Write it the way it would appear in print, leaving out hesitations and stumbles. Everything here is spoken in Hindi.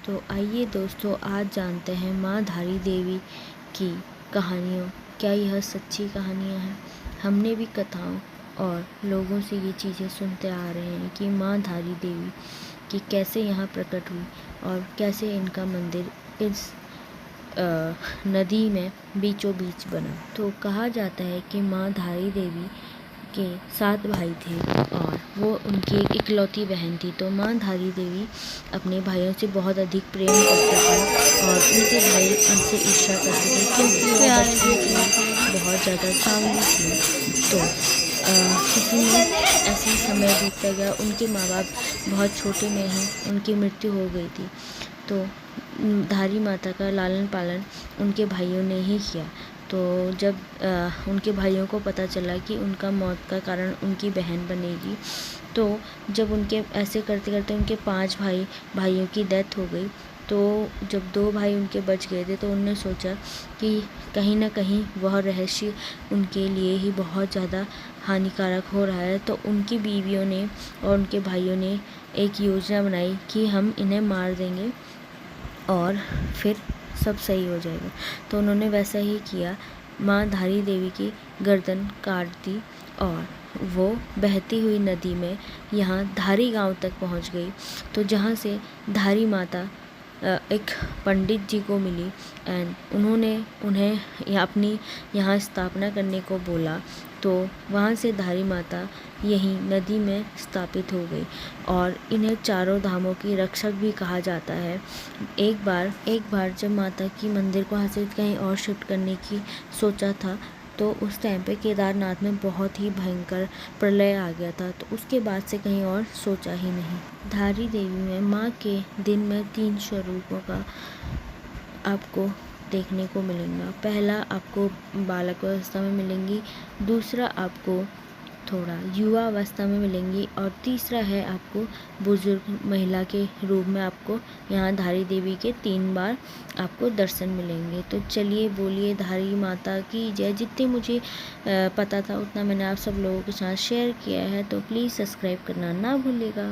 तो आइए दोस्तों, आज जानते हैं माँ धारी देवी की कहानियों। क्या यह सच्ची कहानियाँ हैं? हमने भी कथाओं और लोगों से ये चीज़ें सुनते आ रहे हैं कि माँ धारी देवी की कैसे यहाँ प्रकट हुई और कैसे इनका मंदिर इस नदी में बीचों बीच बना। तो कहा जाता है कि माँ धारी देवी के 7 भाई थे और वो उनकी एक इकलौती बहन थी। तो माँ धारी देवी अपने भाइयों से बहुत अधिक प्रेम करती थी और उनके भाई उनसे ईर्ष्या करते थे क्योंकि वो बचपन से बहुत ज़्यादा सांवली थी। तो किसी में ऐसे ही समय बीतता गया, उनके माँ बाप बहुत छोटे में ही उनकी मृत्यु हो गई थी। तो धारी माता का लालन पालन उनके भाइयों ने ही किया। तो जब उनके भाइयों को पता चला कि उनका मौत का कारण उनकी बहन बनेगी, तो जब उनके ऐसे करते करते उनके 5 भाइयों की डेथ हो गई, तो जब 2 भाई उनके बच गए थे तो उन्होंने सोचा कि कहीं ना कहीं वह रहस्य उनके लिए ही बहुत ज़्यादा हानिकारक हो रहा है। तो उनकी बीवियों ने और उनके भाइयों ने एक योजना बनाई कि हम इन्हें मार देंगे और फिर सब सही हो जाएगा। तो उन्होंने वैसा ही किया। माँ धारी देवी की गर्दन काट दी और वो बहती हुई नदी में यहाँ धारी गांव तक पहुँच गई। तो जहाँ से धारी माता एक पंडित जी को मिली एंड उन्होंने उन्हें अपनी यहाँ स्थापना करने को बोला। तो वहाँ से धारी माता यहीं नदी में स्थापित हो गई और इन्हें चारों धामों की रक्षक भी कहा जाता है। एक बार जब माता की मंदिर को यहाँ से कहीं और शिफ्ट करने की सोचा था, तो उस टाइम पे केदारनाथ में बहुत ही भयंकर प्रलय आ गया था। तो उसके बाद से कहीं और सोचा ही नहीं। धारी देवी में माँ के दिन में 3 स्वरूपों का आपको देखने को मिलेगा। पहला आपको बालक अवस्था में मिलेंगी, दूसरा आपको थोड़ा युवा अवस्था में मिलेंगी और तीसरा है आपको बुजुर्ग महिला के रूप में आपको यहाँ धारी देवी के 3 बार आपको दर्शन मिलेंगे। तो चलिए बोलिए धारी माता की जय। जितने मुझे पता था उतना मैंने आप सब लोगों के साथ शेयर किया है, तो प्लीज़ सब्सक्राइब करना ना भूलिएगा।